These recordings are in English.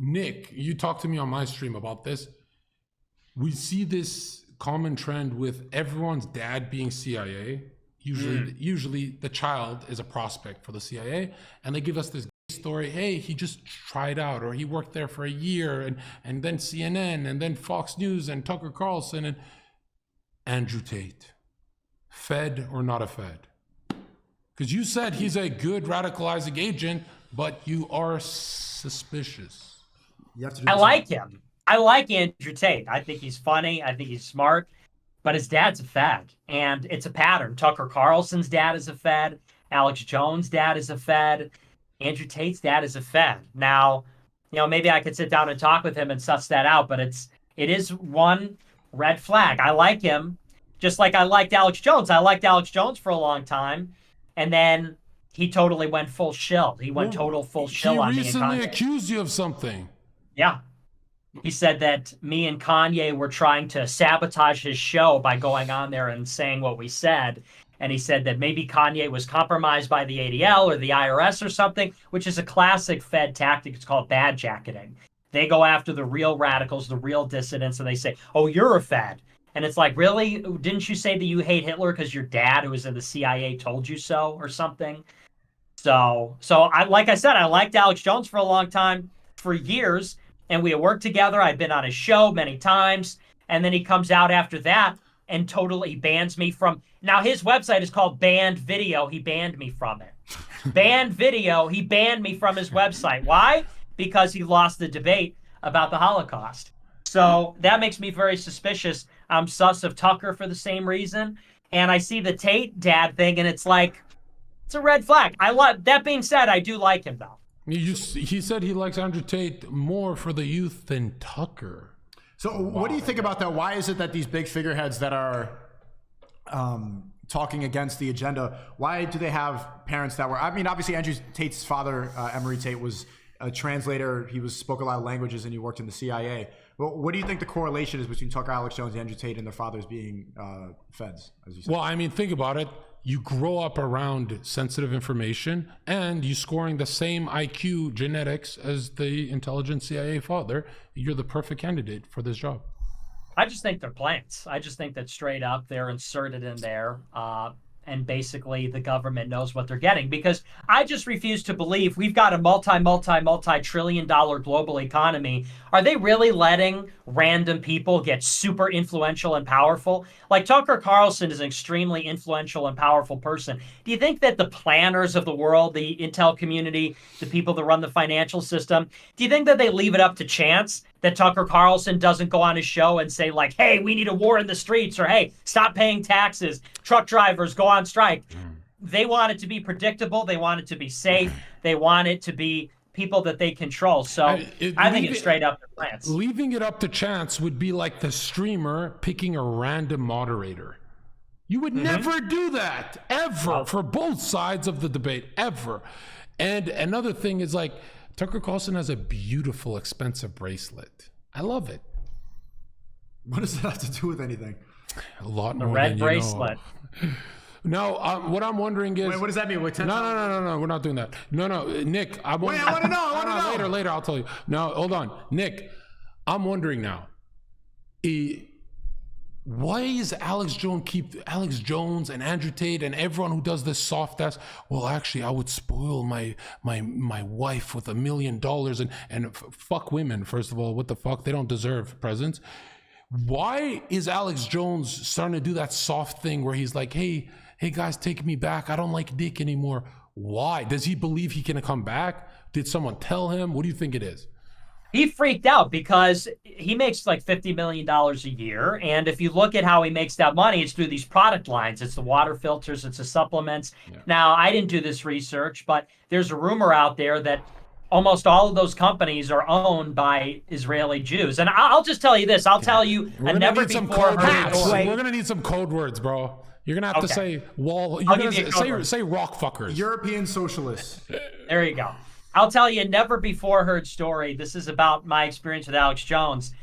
Nick, you talked to me on my stream about this. We see this common trend with everyone's dad being CIA. Usually the child is a prospect for the CIA, and they give us this story. Hey, he just tried out, or he worked there for a year, and then CNN, and then Fox News, and Tucker Carlson, and Andrew Tate. Fed or not a Fed? Because you said he's a good radicalizing agent, but you are suspicious. You have to I like him. I like Andrew Tate. I think he's funny. I think he's smart. But his dad's a Fed, and it's a pattern. Tucker Carlson's dad is a Fed. Alex Jones' dad is a Fed. Andrew Tate's dad is a Fed. Now, maybe I could sit down and talk with him and suss that out, but it is one red flag. I like him, just like I liked Alex Jones. I liked Alex Jones for a long time, and then he totally went full shill. He went total full shill on me and Kanye. He recently accused you of something. Yeah. He said that me and Kanye were trying to sabotage his show by going on there and saying what we said. And he said that maybe Kanye was compromised by the ADL or the IRS or something, which is a classic Fed tactic. It's called bad jacketing. They go after the real radicals, the real dissidents, and they say, oh, you're a Fed. And it's like, really? Didn't you say that you hate Hitler because your dad, who was in the CIA, told you so or something? So like I said, I liked Alex Jones for a long time, for years. And we had worked together. I've been on his show many times. And then he comes out after that and totally bans me from... Now, his website is called Banned Video. He banned me from it. Banned Video. He banned me from his website. Why? Because he lost the debate about the Holocaust. So that makes me very suspicious. I'm sus of Tucker for the same reason. And I see the Tate dad thing, and it's like, it's a red flag. That being said, I do like him, though. He said he likes Andrew Tate more for the youth than Tucker. So what do you think about that? Why is it that these big figureheads that are talking against the agenda, why do they have parents that were... I mean, obviously, Andrew Tate's father, Emory Tate, was a translator. He spoke a lot of languages, and he worked in the CIA. Well, what do you think the correlation is between Tucker, Alex Jones, Andrew Tate, and their fathers being feds, as you said? Well, I mean, think about it. You grow up around sensitive information, and you scoring the same IQ genetics as the intelligent CIA father. You're the perfect candidate for this job. I just think they're plants. I just think that straight up they're inserted in there. And basically the government knows what they're getting, because I just refuse to believe we've got a multi-trillion-dollar global economy. Are they really letting random people get super influential and powerful? Like Tucker Carlson is an extremely influential and powerful person. Do you think that the planners of the world, the intel community, the people that run the financial system, do you think that they leave it up to chance that Tucker Carlson doesn't go on his show and say, like, hey, we need a war in the streets, or hey, stop paying taxes, truck drivers go on strike? They want it to be predictable. They want it to be safe. They want it to be people that they control. So I think it's straight up the plants. Leaving it up to chance would be like the streamer picking a random moderator. You would never do that, ever, for both sides of the debate, ever. And another thing is, like, Tucker Carlson has a beautiful, expensive bracelet. I love it. What does that have to do with anything? A lot more. The red bracelet. No, what I'm wondering is... Wait, what does that mean? No, we're not doing that. No, Nick, I want to know. Later, I'll tell you. No, hold on. Nick, I'm wondering now. Why is Alex Jones and Andrew Tate and everyone who does this soft ass? Well, actually, I would spoil my wife with $1 million and fuck women. First of all, what the fuck? They don't deserve presents. Why is Alex Jones starting to do that soft thing where he's like, hey guys, take me back. I don't like dick anymore. Why? Does he believe he can come back? Did someone tell him? What do you think it is? He freaked out because he makes like $50 million a year. And if you look at how he makes that money, it's through these product lines. It's the water filters, it's the supplements. Yeah. Now, I didn't do this research, but there's a rumor out there that almost all of those companies are owned by Israeli Jews. And I'll just tell you this. I'll tell you a never before heard story. We're going to need some code words, bro. You're going to have to say wall. You're going to say rock fuckers. European socialists. There you go. I'll tell you a never before heard story. This is about my experience with Alex Jones.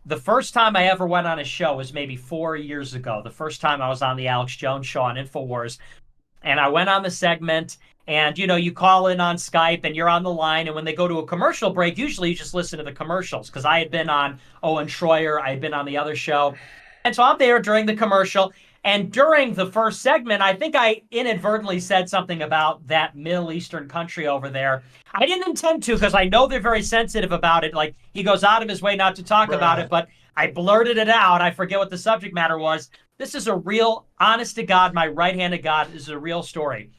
The first time I ever went on a show was maybe 4 years ago. The first time I was on the Alex Jones show on InfoWars. And I went on the segment, And, you call in on Skype and you're on the line. And when they go to a commercial break, usually you just listen to the commercials because I had been on Owen Schroyer. I had been on the other show. And so I'm there during the commercial. And during the first segment, I think I inadvertently said something about that Middle Eastern country over there. I didn't intend to because I know they're very sensitive about it. Like, he goes out of his way not to talk about it, but I blurted it out. I forget what the subject matter was. This is a real, honest to God, my right hand to God, this is a real story.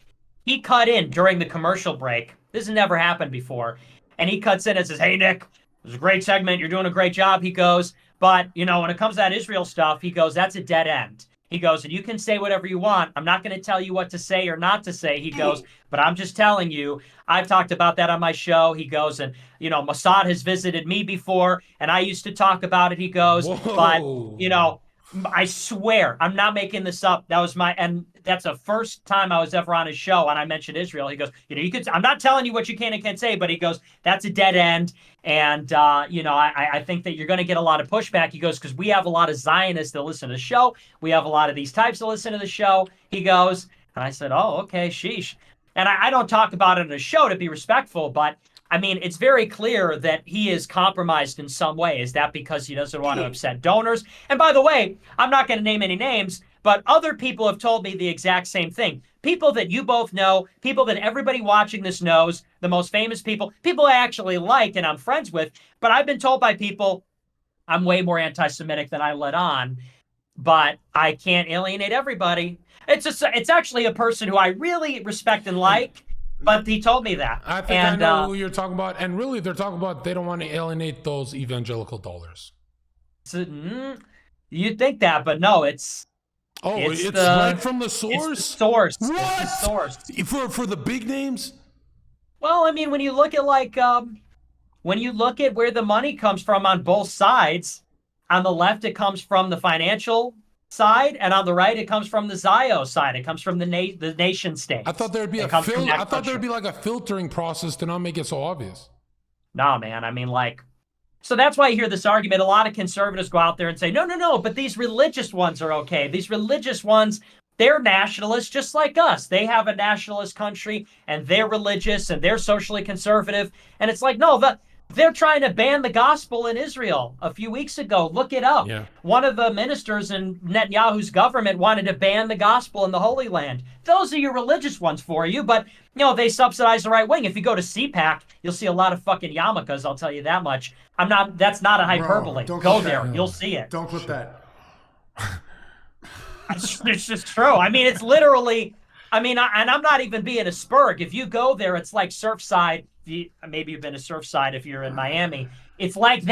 He cut in during the commercial break. This has never happened before. And he cuts in and says, "Hey, Nick, it was a great segment. You're doing a great job." He goes, "But, when it comes to that Israel stuff," he goes, "that's a dead end." He goes, "And you can say whatever you want. I'm not going to tell you what to say or not to say." He goes, "But I'm just telling you, I've talked about that on my show." He goes, "And, Mossad has visited me before, and I used to talk about it." He goes, Whoa. "But, I swear, I'm not making this up. And that's the first time I was ever on his show, and I mentioned Israel." He goes, I'm not telling you what you can and can't say," but he goes, "That's a dead end. And, I think that you're going to get a lot of pushback." He goes, "Because we have a lot of Zionists that listen to the show. We have a lot of these types that listen to the show." He goes, and I said, "Oh, okay, sheesh." And I don't talk about it in a show to be respectful, but I mean, it's very clear that he is compromised in some way. Is that because he doesn't want to upset donors? And by the way, I'm not going to name any names, but other people have told me the exact same thing. People that you both know, people that everybody watching this knows, the most famous people I actually like and I'm friends with. But I've been told by people I'm way more anti-Semitic than I let on, but I can't alienate everybody. It's actually a person who I really respect and like. But he told me that. I think I know who you're talking about. And really, they're talking about they don't want to alienate those evangelical dollars. You'd think that, but no, it's right from the source? It's the source. What? It's the source. For the big names? Well, I mean, when you look at where the money comes from on both sides, on the left, it comes from the financial side, and on the right, it comes from the Zio side. It comes from the nation state. I thought there'd be like a filtering process to not make it so obvious. No, man. I mean, so that's why you hear this argument. A lot of conservatives go out there and say, no, but these religious ones are okay. These religious ones, they're nationalists just like us. They have a nationalist country, and they're religious, and they're socially conservative. And it's like, no, they're trying to ban the gospel in Israel a few weeks ago. Look it up. Yeah. One of the ministers in Netanyahu's government wanted to ban the gospel in the Holy Land. Those are your religious ones for you, but they subsidize the right wing. If you go to CPAC, you'll see a lot of fucking yarmulkes, I'll tell you that much. That's not a hyperbole. Go there, you'll see it. Don't clip that. It's just true. I mean, it's literally, and I'm not even being a spurg. If you go there, it's like Surfside. Maybe you've been to Surfside if you're in Miami. It's like that.